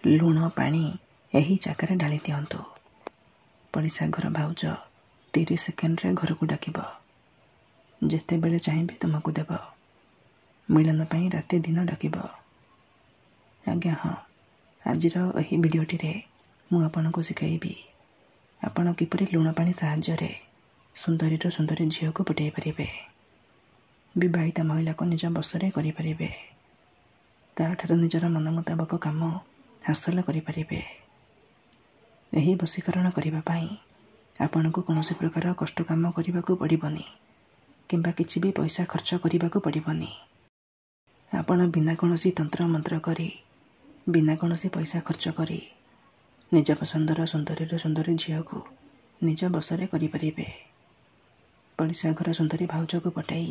ଲୁଣ ପାଣି ଏହି ଜାଗାରେ ଢାଳି ଦିଅନ୍ତୁ। ପଡ଼ିଶା ଘର ଭାଉଜ 30 ସେକେଣ୍ଡରେ ଘରକୁ ଡାକିବ। ଯେତେବେଳେ ଚାହିଁବେ ତୁମକୁ ଦେବ। ମିଳନ ପାଇଁ ରାତି ଦିନ ଡାକିବ। ଆଜ୍ଞା ହଁ, ଆଜିର ଏହି ଭିଡ଼ିଓଟିରେ ମୁଁ ଆପଣଙ୍କୁ ଶିଖାଇବି ଆପଣ କିପରି ଲୁଣ ପାଣି ସାହାଯ୍ୟରେ ସୁନ୍ଦରୀରୁ ସୁନ୍ଦରୀ ଝିଅକୁ ପଠାଇ ପାରିବେ। ବିବାହିତା ମହିଳାକୁ ନିଜ ବଶରେ କରିପାରିବେ। ତା'ଠାରୁ ନିଜର ମନ ମୁତାବକ କାମ ହାସଲ କରିପାରିବେ। ଏହି ବଶୀକରଣ କରିବା ପାଇଁ ଆପଣଙ୍କୁ କୌଣସି ପ୍ରକାର କଷ୍ଟ କାମ କରିବାକୁ ପଡ଼ିବନି କିମ୍ବା କିଛି ବି ପଇସା ଖର୍ଚ୍ଚ କରିବାକୁ ପଡ଼ିବନି। ଆପଣ ବିନା କୌଣସି ତନ୍ତ୍ର ମନ୍ତ୍ର କରି, ବିନା କୌଣସି ପଇସା ଖର୍ଚ୍ଚ କରି ନିଜ ପସନ୍ଦର ସୁନ୍ଦରୀରୁ ସୁନ୍ଦରୀ ଝିଅକୁ ନିଜ ବଶରେ କରିପାରିବେ। ପଡ଼ିଶା ଘର ସୁନ୍ଦରୀ ଭାଉଜକୁ ପଠାଇ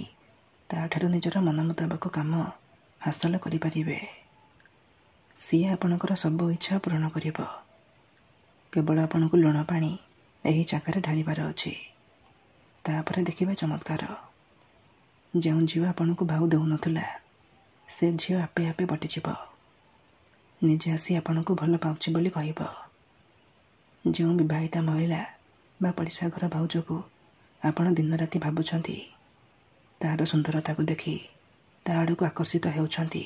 ତା'ଠାରୁ ନିଜର ମନ ମୁତାବକ କାମ ହାସଲ କରିପାରିବେ। ସିଏ ଆପଣଙ୍କର ସବୁ ଇଚ୍ଛା ପୂରଣ କରିବ। କେବଳ ଆପଣଙ୍କୁ ଲୁଣ ପାଣି ଏହି ଜାଗାରେ ଢାଳିବାର ଅଛି। ତାପରେ ଦେଖିବେ ଚମତ୍କାର। ଯେଉଁ ଝିଅ ଆପଣଙ୍କୁ ଭାଉ ଦେଉନଥିଲା ସେ ଝିଅ ଆପେ ଆପେ ବଟିଯିବ। ନିଜେ ଆସି ଆପଣଙ୍କୁ ଭଲ ପାଉଛି ବୋଲି କହିବ। ଯେଉଁ ବିବାହିତା ମହିଳା ବା ପଡ଼ିଶା ଘର ଭାଉଜକୁ ଆପଣ ଦିନରାତି ଭାବୁଛନ୍ତି, ତା'ର ସୁନ୍ଦରତାକୁ ଦେଖି ତା ଆଡ଼କୁ ଆକର୍ଷିତ ହେଉଛନ୍ତି,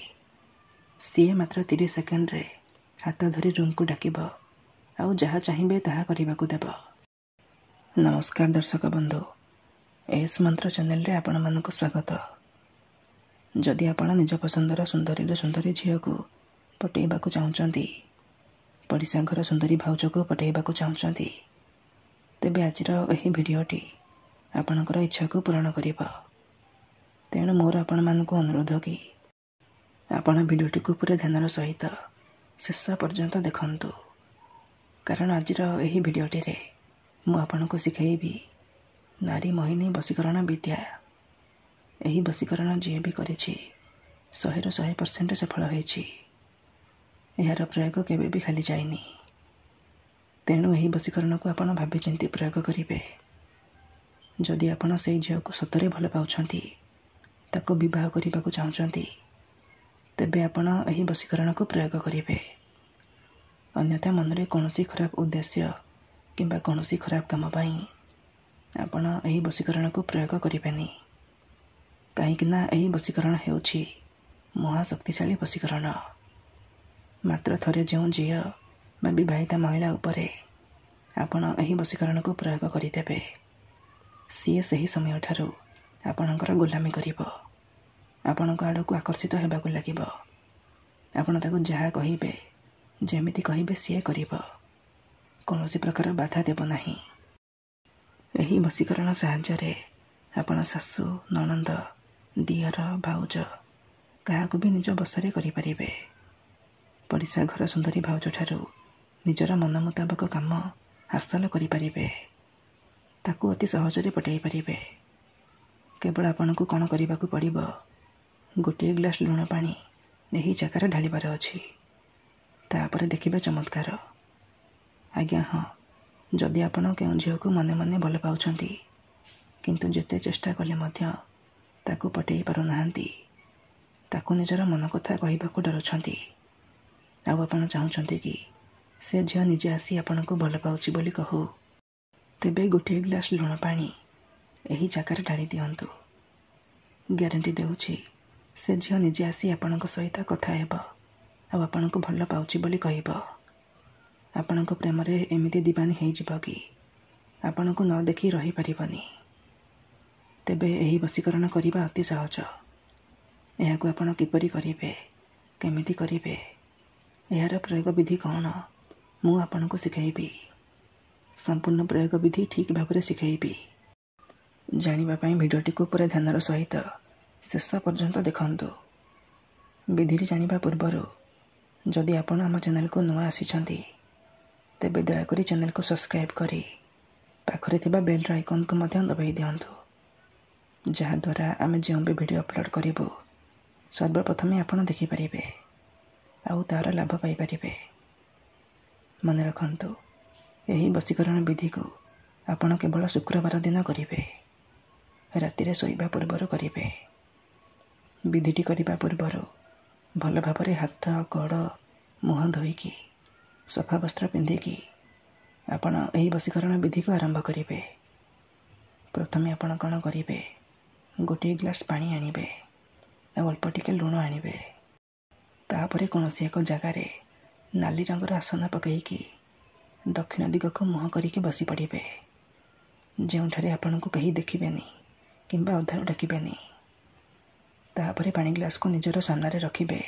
ସିଏ ମାତ୍ର 30 ସେକେଣ୍ଡରେ ହାତ ଧରି ରୁମ୍କୁ ଡାକିବ ଆଉ ଯାହା ଚାହିଁବେ ତାହା କରିବାକୁ ଦେବ। ନମସ୍କାର ଦର୍ଶକ ବନ୍ଧୁ, ଏସ୍ ମନ୍ତ୍ର ଚ୍ୟାନେଲରେ ଆପଣମାନଙ୍କୁ ସ୍ୱାଗତ। ଯଦି ଆପଣ ନିଜ ପସନ୍ଦର ସୁନ୍ଦରୀରୁ ସୁନ୍ଦରୀ ଝିଅକୁ ପଠାଇବାକୁ ଚାହୁଁଛନ୍ତି, ପଡ଼ିଶା ଘର ସୁନ୍ଦରୀ ଭାଉଜକୁ ପଠାଇବାକୁ ଚାହୁଁଛନ୍ତି, ତେବେ ଆଜିର ଏହି ଭିଡ଼ିଓଟି ଆପଣଙ୍କର ଇଚ୍ଛାକୁ ପୂରଣ କରିବ। ତେଣୁ ମୋର ଆପଣମାନଙ୍କୁ ଅନୁରୋଧ କି ଆପଣ ଭିଡ଼ିଓଟିକୁ ପୁରା ଧ୍ୟାନର ସହିତ ଶେଷ ପର୍ଯ୍ୟନ୍ତ ଦେଖନ୍ତୁ। କାରଣ ଆଜିର ଏହି ଭିଡ଼ିଓଟିରେ ମୁଁ ଆପଣଙ୍କୁ ଶିଖାଇବି ନାରୀ ମୋହିନୀ ବଶୀକରଣ ବିଦ୍ୟା। ଏହି ବଶୀକରଣ ଯିଏ ବି କରିଛି 100ରୁ 100% ସଫଳ ହୋଇଛି। ଏହାର ପ୍ରୟୋଗ କେବେ ବି ଖାଲି ଯାଇନି। ତେଣୁ ଏହି ବଶୀକରଣକୁ ଆପଣ ଭାବିଚିନ୍ତି ପ୍ରୟୋଗ କରିବେ। ଯଦି ଆପଣ ସେହି ଝିଅକୁ ସତରେ ଭଲ ପାଉଛନ୍ତି, ତାକୁ ବିବାହ କରିବାକୁ ଚାହୁଁଛନ୍ତି, ତେବେ ଆପଣ ଏହି ବଶୀକରଣକୁ ପ୍ରୟୋଗ କରିବେ। ଅନ୍ୟଥା ମନରେ କୌଣସି ଖରାପ ଉଦ୍ଦେଶ୍ୟ କିମ୍ବା କୌଣସି ଖରାପ କାମ ପାଇଁ ଆପଣ ଏହି ବଶୀକରଣକୁ ପ୍ରୟୋଗ କରିବେନି। କାହିଁକିନା ଏହି ବଶୀକରଣ ହେଉଛି ମହାଶକ୍ତିଶାଳୀ ବଶୀକରଣ। ମାତ୍ର ଥରେ ଯେଉଁ ଝିଅ ବା ବିବାହିତା ମହିଳା ଉପରେ ଆପଣ ଏହି ବଶୀକରଣକୁ ପ୍ରୟୋଗ କରିଦେବେ, ସିଏ ସେହି ସମୟଠାରୁ ଆପଣଙ୍କର ଗୋଲାମୀ କରିବ। ଆପଣଙ୍କ ଆଡ଼କୁ ଆକର୍ଷିତ ହେବାକୁ ଲାଗିବ। ଆପଣ ତାକୁ ଯାହା କହିବେ, ଯେମିତି କହିବେ ସିଏ କରିବ। କୌଣସି ପ୍ରକାର ବାଧା ଦେବ ନାହିଁ। ଏହି ବଶୀକରଣ ସାହାଯ୍ୟରେ ଆପଣ ଶାଶୁ, ନଣନ୍ଦ, ଦିଅର, ଭାଉଜ କାହାକୁ ବି ନିଜ ବଶରେ କରିପାରିବେ। ପଡ଼ିଶା ଘର ସୁନ୍ଦରୀ ଭାଉଜଠାରୁ ନିଜର ମନ ମୁତାବକ କାମ ହାସଲ କରିପାରିବେ। ତାକୁ ଅତି ସହଜରେ ପଠାଇ ପାରିବେ। କେବଳ ଆପଣଙ୍କୁ କ'ଣ କରିବାକୁ ପଡ଼ିବ, ଗୋଟିଏ ଗ୍ଲାସ୍ ଲୁଣ ପାଣି ଏହି ଜାଗାରେ ଢାଳିବାର ଅଛି। ତାପରେ ଦେଖିବେ ଚମତ୍କାର। ଆଜ୍ଞା ହଁ, ଯଦି ଆପଣ କେଉଁ ଝିଅକୁ ମନେ ମନେ ଭଲ ପାଉଛନ୍ତି କିନ୍ତୁ ଯେତେ ଚେଷ୍ଟା କଲେ ମଧ୍ୟ ତାକୁ ପଠାଇ ପାରୁନାହାନ୍ତି, ତାକୁ ନିଜର ମନ କଥା କହିବାକୁ ଡରୁଛନ୍ତି, ଆଉ ଆପଣ ଚାହୁଁଛନ୍ତି କି ସେ ଝିଅ ନିଜେ ଆସି ଆପଣଙ୍କୁ ଭଲ ପାଉଛି ବୋଲି କହୁ, ତେବେ ଗୋଟିଏ ଗ୍ଲାସ୍ ଲୁଣ ପାଣି ଏହି ଜାଗାରେ ଢାଳି ଦିଅନ୍ତୁ। ଗ୍ୟାରେଣ୍ଟି ଦେଉଛି ସେ ଝିଅ ନିଜେ ଆସି ଆପଣଙ୍କ ସହିତ କଥା ହେବ ଆଉ ଆପଣଙ୍କୁ ଭଲ ପାଉଛି ବୋଲି କହିବ। ଆପଣଙ୍କ ପ୍ରେମରେ ଏମିତି ଦିବାନୀ ହେଇଯିବ କି ଆପଣଙ୍କୁ ନ ଦେଖି ରହିପାରିବନି। ତେବେ ଏହି ବଶୀକରଣ କରିବା ଅତି ସହଜ। ଏହାକୁ ଆପଣ କିପରି କରିବେ, କେମିତି କରିବେ, ଏହାର ପ୍ରୟୋଗ ବିଧି କ'ଣ, ମୁଁ ଆପଣଙ୍କୁ ଶିଖାଇବି। ସମ୍ପୂର୍ଣ୍ଣ ପ୍ରୟୋଗ ବିଧି ଠିକ୍ ଭାବରେ ଶିଖାଇବି। ଜାଣିବା ପାଇଁ ଭିଡ଼ିଓଟିକୁ ପୁରା ଧ୍ୟାନର ସହିତ ଶେଷ ପର୍ଯ୍ୟନ୍ତ ଦେଖନ୍ତୁ। ବିଧିଟି ଜାଣିବା ପୂର୍ବରୁ ଯଦି ଆପଣ ଆମ ଚ୍ୟାନେଲକୁ ନୂଆ ଆସିଛନ୍ତି, ତେବେ ଦୟାକରି ଚ୍ୟାନେଲକୁ ସବସ୍କ୍ରାଇବ୍ କରି ପାଖରେ ଥିବା ବେଲ୍ର ଆଇକନ୍କୁ ମଧ୍ୟ ଦବାଇ ଦିଅନ୍ତୁ। ଯାହାଦ୍ୱାରା ଆମେ ଯେଉଁ ବି ଭିଡ଼ିଓ ଅପଲୋଡ଼ କରିବୁ, ସର୍ବପ୍ରଥମେ ଆପଣ ଦେଖିପାରିବେ ଆଉ ତା'ର ଲାଭ ପାଇପାରିବେ। ମନେ ରଖନ୍ତୁ, ଏହି ବଶୀକରଣ ବିଧିକୁ ଆପଣ କେବଳ ଶୁକ୍ରବାର ଦିନ କରିବେ। ରାତିରେ ଶୋଇବା ପୂର୍ବରୁ କରିବେ। ବିଧିଟି କରିବା ପୂର୍ବରୁ ଭଲ ଭାବରେ ହାତ, ଗୋଡ଼, ମୁହଁ ଧୋଇକି ସଫା ବସ୍ତ୍ର ପିନ୍ଧିକି ଆପଣ ଏହି ବଶୀକରଣ ବିଧିକୁ ଆରମ୍ଭ କରିବେ। ପ୍ରଥମେ ଆପଣ କ'ଣ କରିବେ, ଗୋଟିଏ ଗ୍ଲାସ୍ ପାଣି ଆଣିବେ ଆଉ ଅଳ୍ପ ଟିକେ ଲୁଣ ଆଣିବେ। ତାପରେ କୌଣସି ଏକ ଜାଗାରେ ନାଲି ରଙ୍ଗର ଆସନ ପକାଇକି ଦକ୍ଷିଣ ଦିଗକୁ ମୁହଁ କରିକି ବସି ପଡ଼ିବେ, ଯେଉଁଠାରେ ଆପଣଙ୍କୁ କେହି ଦେଖିବେନି କିମ୍ବା ଅଧାରୁ ଡାକିବେନି। ତାପରେ ପାଣି ଗ୍ଲାସ୍କୁ ନିଜର ସାମ୍ନାରେ ରଖିବେ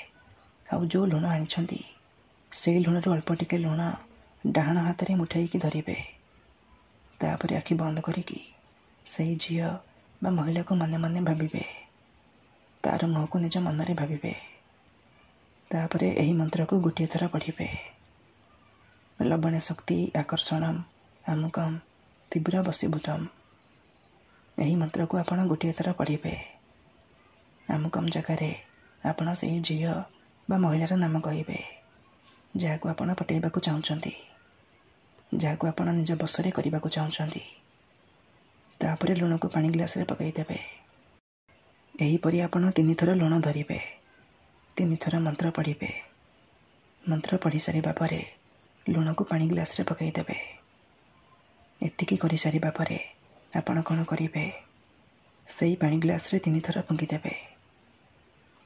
ଆଉ ଯେଉଁ ଲୁଣ ଆଣିଛନ୍ତି ସେଇ ଲୁଣରୁ ଅଳ୍ପ ଟିକେ ଲୁଣ ଡାହାଣ ହାତରେ ମୁଠାଇକି ଧରିବେ। ତାପରେ ଆଖି ବନ୍ଦ କରିକି ସେହି ଝିଅ ବା ମହିଳାକୁ ମନେ ମନେ ଭାବିବେ। ତା'ର ମୁହଁକୁ ନିଜ ମନରେ ଭାବିବେ। ତାପରେ ଏହି ମନ୍ତ୍ରକୁ ଗୋଟିଏ ଥର ପଢ଼ିବେ। ଲବଣେ ଶକ୍ତି ଆକର୍ଷଣମ୍ ଆମୁକମ୍ ତୀବ୍ର ବଶୀଭୂତମ୍। ଏହି ମନ୍ତ୍ରକୁ ଆପଣ ଗୋଟିଏ ଥର ପଢ଼ିବେ। ଆମୁକମ୍ ଜାଗାରେ ଆପଣ ସେହି ଝିଅ ବା ମହିଳାର ନାମ କହିବେ, ଯାହାକୁ ଆପଣ ପଟାଇବାକୁ ଚାହୁଁଛନ୍ତି, ଯାହାକୁ ଆପଣ ନିଜ ବଶରେ କରିବାକୁ ଚାହୁଁଛନ୍ତି। ତାପରେ ଲୁଣକୁ ପାଣି ଗ୍ଲାସରେ ପକାଇଦେବେ। ଏହିପରି ଆପଣ 3 ଥର ଲୁଣ ଧରିବେ, 3 ଥର ମନ୍ତ୍ର ପଢ଼ିବେ। ମନ୍ତ୍ର ପଢ଼ି ସାରିବା ପରେ ଲୁଣକୁ ପାଣି ଗ୍ଲାସରେ ପକାଇଦେବେ। ଏତିକି କରିସାରିବା ପରେ ଆପଣ କ'ଣ କରିବେ, ସେଇ ପାଣି ଗ୍ଲାସରେ 3 ଥର ଫୁଙ୍କିଦେବେ।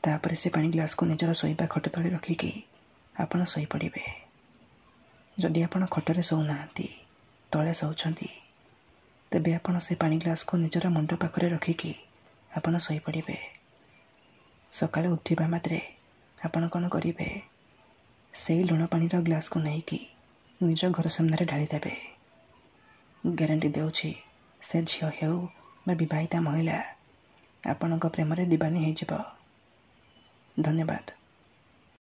ତାପରେ ସେ ପାଣି ଗ୍ଲାସକୁ ନିଜର ଶୋଇବା ଖଟ ତଳେ ରଖିକି ଆପଣ ଶୋଇପଡ଼ିବେ। ଯଦି ଆପଣ ଖଟରେ ଶୋଉନାହାନ୍ତି, ତଳେ ଶୋଉଛନ୍ତି, ତେବେ ଆପଣ ସେ ପାଣି ଗ୍ଲାସକୁ ନିଜର ମୁଣ୍ଡ ପାଖରେ ରଖିକି ଆପଣ ଶୋଇପଡ଼ିବେ। ସକାଳେ ଉଠିବା ମାତ୍ରେ ଆପଣ କ'ଣ କରିବେ, ସେଇ ଲୁଣ ପାଣିର ଗ୍ଲାସକୁ ନେଇକି ନିଜ ଘର ସାମ୍ନାରେ ଢାଳିଦେବେ। ଗ୍ୟାରେଣ୍ଟି ଦେଉଛି, ସେ ଝିଅ ହେଉ ବା ବିବାହିତା ମହିଳା ଆପଣଙ୍କ ପ୍ରେମରେ ଦିବାନୀ ହେଇଯିବ। ଧନ୍ୟବାଦ।